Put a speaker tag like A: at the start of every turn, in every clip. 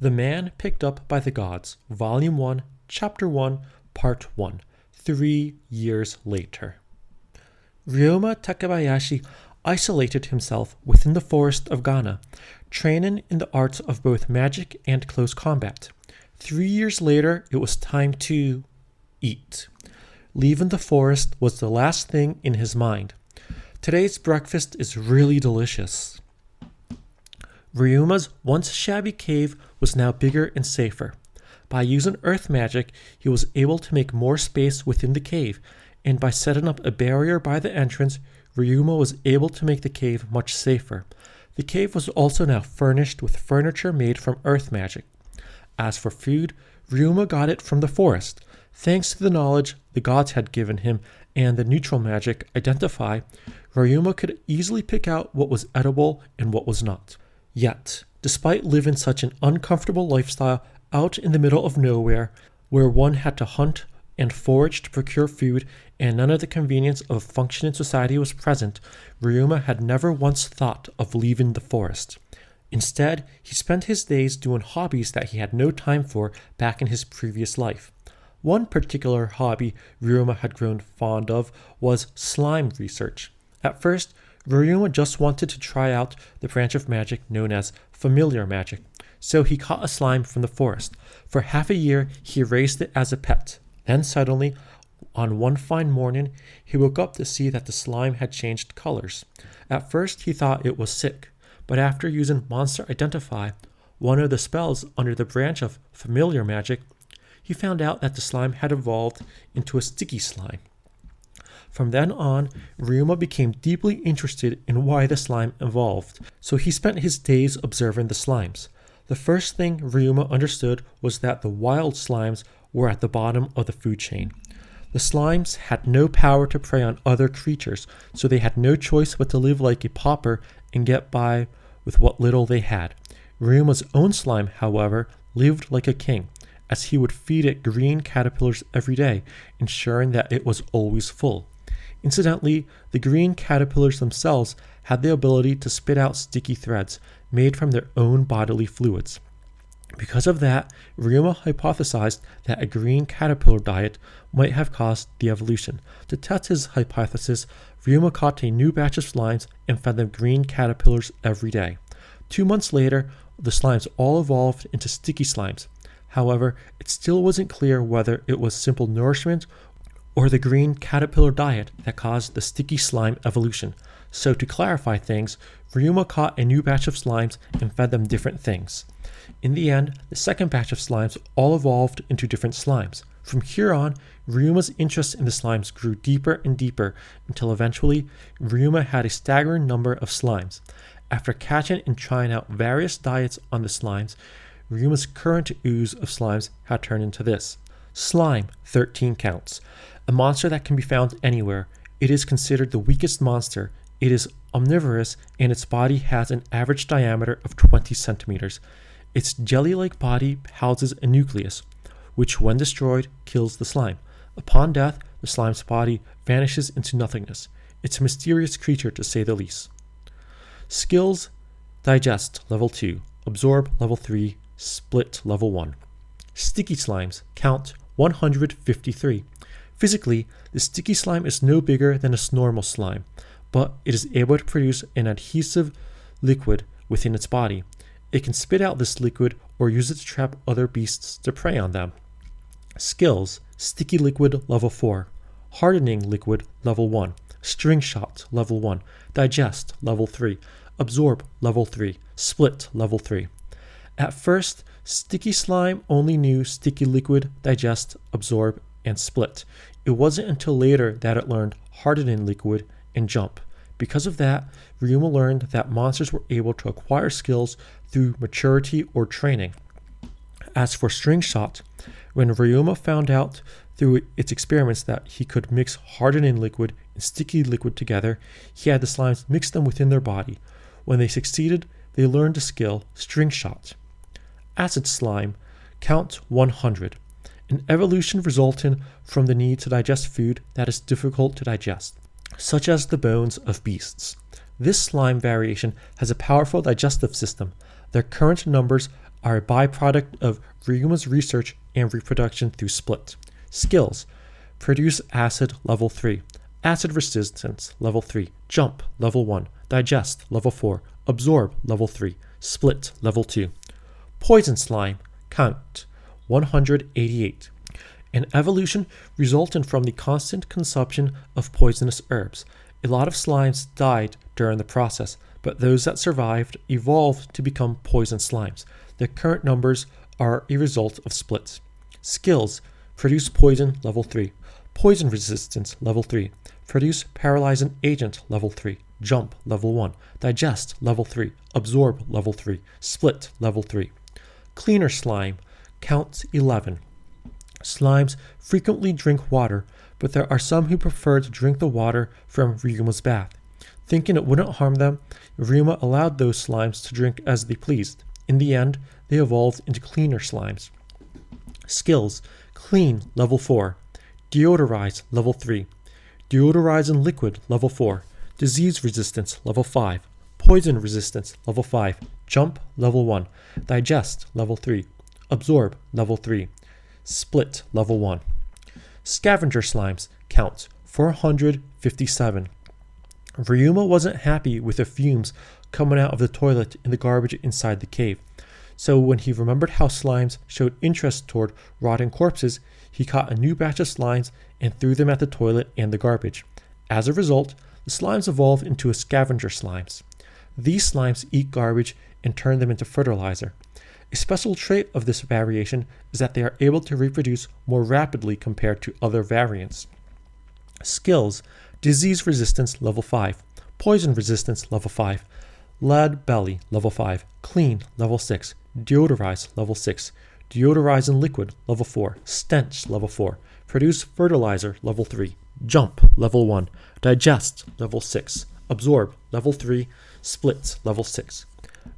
A: The Man Picked Up by the Gods, Volume 1, Chapter 1, Part 1, 3 years later. Ryouma Takebayashi isolated himself within the forest of Ghana, training in the arts of both magic and close combat. 3 years later, it was time to eat. Leaving the forest was the last thing in his mind. Today's breakfast is really delicious. Ryouma's once shabby cave was now bigger and safer. By using earth magic, he was able to make more space within the cave, and by setting up a barrier by the entrance, Ryouma was able to make the cave much safer. The cave was also now furnished with furniture made from earth magic. As for food, Ryouma got it from the forest. Thanks to the knowledge the gods had given him and the neutral magic Identify, Ryouma could easily pick out what was edible and what was not. Yet, despite living such an uncomfortable lifestyle out in the middle of nowhere, where one had to hunt and forage to procure food and none of the convenience of a functioning society was present, Ryouma had never once thought of leaving the forest. Instead, he spent his days doing hobbies that he had no time for back in his previous life. One particular hobby Ryouma had grown fond of was slime research. At first, Ryouma just wanted to try out the branch of magic known as familiar magic, so he caught a slime from the forest. For half a year, he raised it as a pet. Then suddenly, on one fine morning, he woke up to see that the slime had changed colors. At first, he thought it was sick, but after using Monster Identify, one of the spells under the branch of familiar magic, he found out that the slime had evolved into a sticky slime. From then on, Ryouma became deeply interested in why the slime evolved, so he spent his days observing the slimes. The first thing Ryouma understood was that the wild slimes were at the bottom of the food chain. The slimes had no power to prey on other creatures, so they had no choice but to live like a pauper and get by with what little they had. Ryouma's own slime, however, lived like a king, as he would feed it green caterpillars every day, ensuring that it was always full. Incidentally, the green caterpillars themselves had the ability to spit out sticky threads made from their own bodily fluids. Because of that, Ryouma hypothesized that a green caterpillar diet might have caused the evolution. To test his hypothesis, Ryouma caught a new batch of slimes and fed them green caterpillars every day. 2 months later, the slimes all evolved into sticky slimes. However, it still wasn't clear whether it was simple nourishment or the green caterpillar diet that caused the sticky slime evolution. So to clarify things, Ryouma caught a new batch of slimes and fed them different things. In the end, the second batch of slimes all evolved into different slimes. From here on, Ryouma's interest in the slimes grew deeper and deeper until eventually Ryouma had a staggering number of slimes. After catching and trying out various diets on the slimes, Ryouma's current ooze of slimes had turned into this. Slime, 13 counts. A monster that can be found anywhere. It is considered the weakest monster. It is omnivorous and its body has an average diameter of 20 centimeters. Its jelly-like body houses a nucleus, which when destroyed kills the slime. Upon death, the slime's body vanishes into nothingness. It's a mysterious creature to say the least. Skills: Digest, level 2. Absorb, level 3. Split, level 1. Sticky slimes, count 153. Physically, the sticky slime is no bigger than a normal slime, but it is able to produce an adhesive liquid within its body. It can spit out this liquid or use it to trap other beasts to prey on them. Skills: Sticky liquid, level 4. Hardening liquid, level 1. String shot, level 1. Digest, level 3. Absorb, level 3. Split, level 3. At first, sticky slime only knew sticky liquid, digest, absorb, and split. It wasn't until later that it learned hardening liquid and jump. Because of that, Ryouma learned that monsters were able to acquire skills through maturity or training. As for string shot, when Ryouma found out through its experiments that he could mix hardening liquid and sticky liquid together, he had the slimes mix them within their body. When they succeeded, they learned the skill string shot. Acid slime, count 100. An evolution resulting from the need to digest food that is difficult to digest, such as the bones of beasts. This slime variation has a powerful digestive system. Their current numbers are a byproduct of Ryuma's research and reproduction through split. Skills: produce acid level 3, acid resistance level 3, jump level 1, digest level 4, absorb level 3, split level 2. Poison slime, count 188. An evolution resulting from the constant consumption of poisonous herbs. A lot of slimes died during the process, but those that survived evolved to become poison slimes. The current numbers are a result of splits. Skills: produce poison level 3, poison resistance level 3, produce paralyzing agent level 3, jump level 1, digest level 3, absorb level 3, split level 3. Cleaner slime, count 11. Slimes frequently drink water, but there are some who prefer to drink the water from Ryuma's bath. Thinking it wouldn't harm them, Ryuma allowed those slimes to drink as they pleased. In the end, they evolved into cleaner slimes. Skills: clean level 4, deodorize level 3, deodorizing liquid level 4, disease resistance level 5, poison resistance level 5, jump level 1, digest level 3, absorb level 3, split level 1. Scavenger slimes, count 457. Ryuma wasn't happy with the fumes coming out of the toilet and the garbage inside the cave. So when he remembered how slimes showed interest toward rotting corpses, he caught a new batch of slimes and threw them at the toilet and the garbage. As a result, the slimes evolved into a scavenger slimes. These slimes eat garbage and turn them into fertilizer. A special trait of this variation is that they are able to reproduce more rapidly compared to other variants. Skills: disease resistance level 5, poison resistance level 5, lead belly level 5, clean level 6, deodorize level 6, deodorizing liquid level 4, stench level 4, produce fertilizer level 3, jump level 1, digest level 6, absorb level 3, split level 6.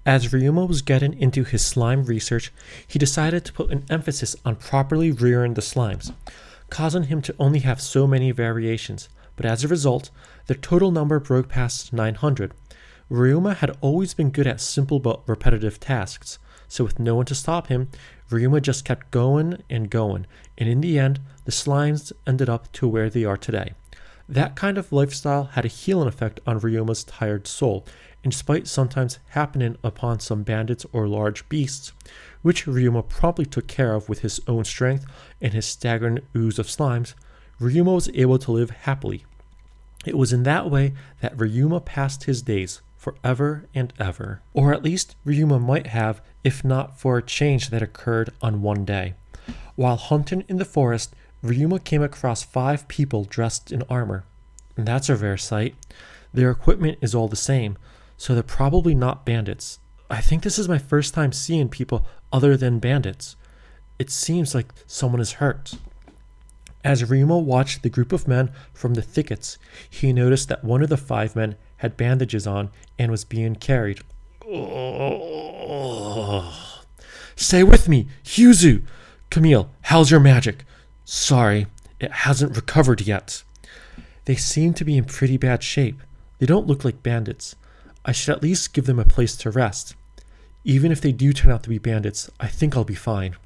A: As Ryuma was getting into his slime research, he decided to put an emphasis on properly rearing the slimes, causing him to only have so many variations, but as a result, the total number broke past 900. Ryuma had always been good at simple but repetitive tasks, so with no one to stop him, Ryuma just kept going, and in the end, the slimes ended up to where they are today. That kind of lifestyle had a healing effect on Ryuma's tired soul, and despite sometimes happening upon some bandits or large beasts, which Ryuma promptly took care of with his own strength and his staggering ooze of slimes, Ryuma was able to live happily. It was in that way that Ryuma passed his days, forever and ever. Or at least Ryuma might have, if not for a change that occurred on one day. While hunting in the forest, Ryuma came across 5 people dressed in armor. And that's a rare sight. Their equipment is all the same, so they're probably not bandits. I think this is my first time seeing people other than bandits. It seems like someone is hurt. As Ryuma watched the group of men from the thickets, he noticed that one of the 5 men had bandages on and was being carried. Oh. Say with me, Hyuzu! Camille, how's your magic? Sorry, it hasn't recovered yet. They seem to be in pretty bad shape. They don't look like bandits. I should at least give them a place to rest. Even if they do turn out to be bandits, I think I'll be fine.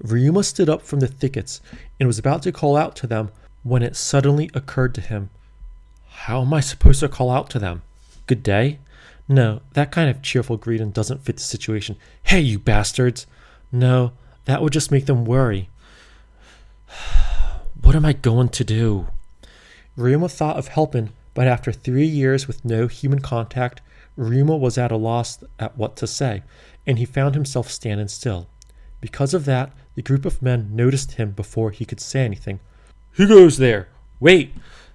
A: Ryuma stood up from the thickets and was about to call out to them when it suddenly occurred to him. How am I supposed to call out to them? Good day? No, that kind of cheerful greeting doesn't fit the situation. Hey, you bastards! No, that would just make them worry. What am I going to do? Ryuma thought of helping, but after 3 years with no human contact, Ryuma was at a loss at what to say, and he found himself standing still. Because of that, the group of men noticed him before he could say anything. Who goes there? Wait!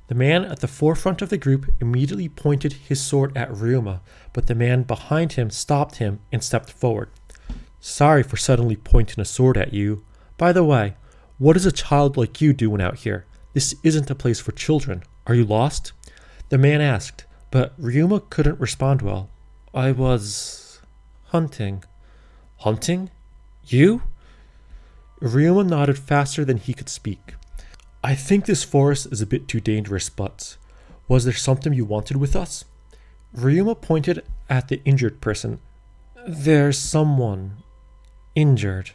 A: The man at the forefront of the group immediately pointed his sword at Ryuma, but the man behind him stopped him and stepped forward. Sorry for suddenly pointing a sword at you. By the way, what is a child like you doing out here? This isn't a place for children. Are you lost? The man asked, but Ryuma couldn't respond well. I was hunting. Hunting? You? Ryuma nodded faster than he could speak. I think this forest is a bit too dangerous, but was there something you wanted with us? Ryuma pointed at the injured person. There's someone injured.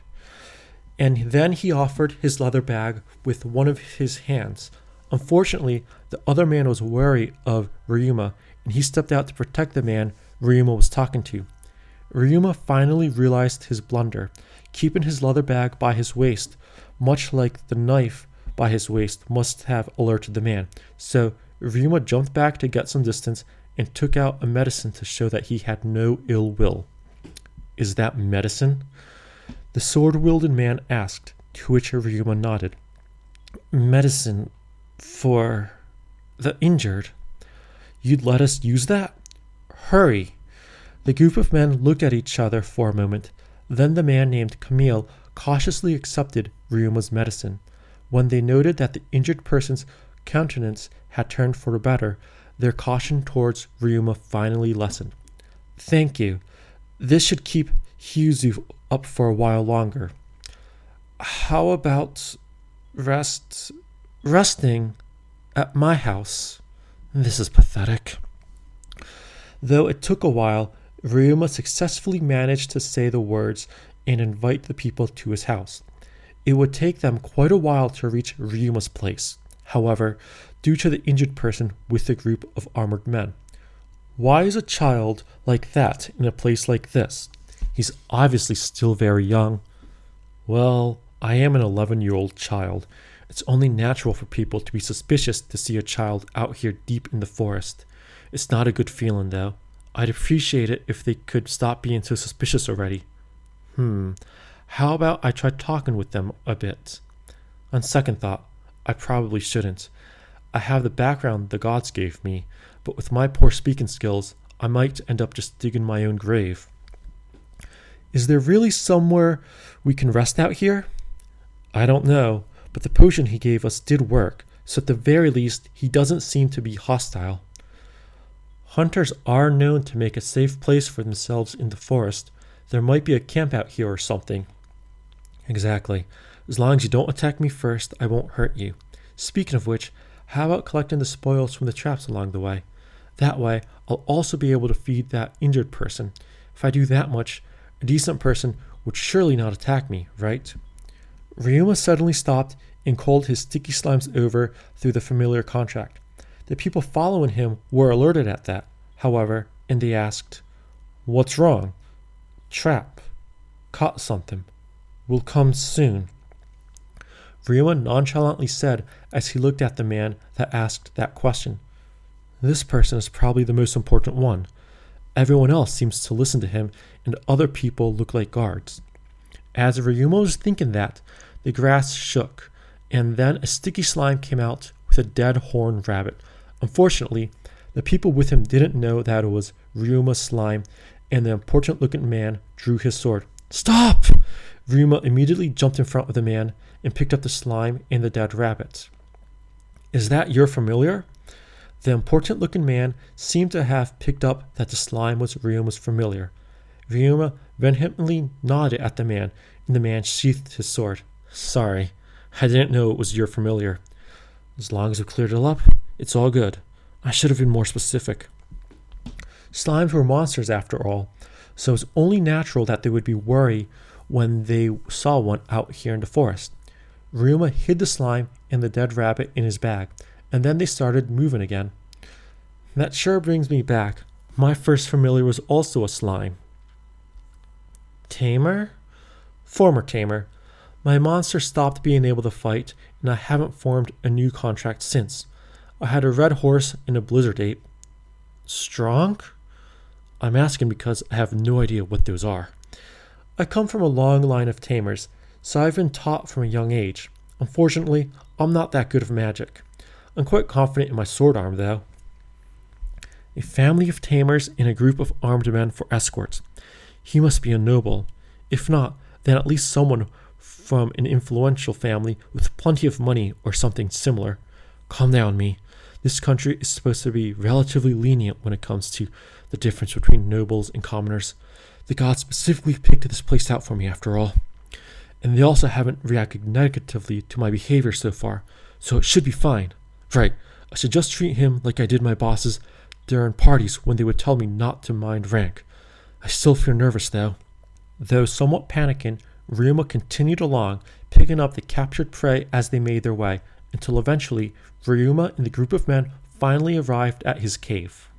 A: And then he offered his leather bag with one of his hands. Unfortunately, the other man was wary of Ryouma, and he stepped out to protect the man Ryouma was talking to. Ryouma finally realized his blunder, keeping his leather bag by his waist, much like the knife by his waist must have alerted the man. So Ryouma jumped back to get some distance and took out a medicine to show that he had no ill will. Is that medicine? The sword-wielding man asked, to which Ryouma nodded. Medicine for the injured. You'd let us use that? Hurry. The group of men looked at each other for a moment. Then the man named Camille cautiously accepted Ryuma's medicine. When they noted that the injured person's countenance had turned for the better, their caution towards Ryouma finally lessened. Thank you. This should keep Hyuzu up for a while longer. How about resting at my house? This is pathetic. Though it took a while, Ryouma successfully managed to say the words and invite the people to his house. It would take them quite a while to reach Ryuma's place, however, due to the injured person with the group of armored men. Why is a child like that in a place like this? He's obviously still very young. Well, I am an 11-year-old child. It's only natural for people to be suspicious to see a child out here deep in the forest. It's not a good feeling, though. I'd appreciate it if they could stop being so suspicious already. How about I try talking with them a bit? On second thought, I probably shouldn't. I have the background the gods gave me, but with my poor speaking skills, I might end up just digging my own grave. Is there really somewhere we can rest out here? I don't know, but the potion he gave us did work, so at the very least, he doesn't seem to be hostile. Hunters are known to make a safe place for themselves in the forest. There might be a camp out here or something. Exactly. As long as you don't attack me first, I won't hurt you. Speaking of which, how about collecting the spoils from the traps along the way? That way, I'll also be able to feed that injured person. If I do that much, a decent person would surely not attack me, right? Ryouma suddenly stopped and called his sticky slimes over through the familiar contract. The people following him were alerted at that, however, and they asked, What's wrong? Trap. Caught something. Will come soon. Ryouma nonchalantly said as he looked at the man that asked that question. This person is probably the most important one. Everyone else seems to listen to him, and other people look like guards. As Ryouma was thinking that, the grass shook, and then a sticky slime came out with a dead horned rabbit. Unfortunately, the people with him didn't know that it was Ryuma's slime, and the important-looking man drew his sword. Stop! Ryouma immediately jumped in front of the man and picked up the slime and the dead rabbit. Is that your familiar? The important-looking man seemed to have picked up that the slime was Ryuma's familiar. Ryouma vehemently nodded at the man, and the man sheathed his sword. Sorry, I didn't know it was your familiar. As long as we cleared it up, it's all good. I should have been more specific. Slimes were monsters after all, so it's only natural that they would be worried when they saw one out here in the forest. Ryouma hid the slime and the dead rabbit in his bag, and then they started moving again. That sure brings me back. My first familiar was also a slime. Tamer? Former tamer. My monster stopped being able to fight, and I haven't formed a new contract since. I had a red horse and a blizzard ape. Strong? I'm asking because I have no idea what those are. I come from a long line of tamers, so I've been taught from a young age. Unfortunately, I'm not that good of magic. I'm quite confident in my sword arm, though. A family of tamers and a group of armed men for escorts. He must be a noble. If not, then at least someone from an influential family with plenty of money or something similar. Calm down, me. This country is supposed to be relatively lenient when it comes to the difference between nobles and commoners. The gods specifically picked this place out for me, after all. And they also haven't reacted negatively to my behavior so far, so it should be fine. Right, I should just treat him like I did my bosses during parties when they would tell me not to mind rank. I still feel nervous though. Though somewhat panicking, Ryouma continued along, picking up the captured prey as they made their way, until eventually Ryouma and the group of men finally arrived at his cave.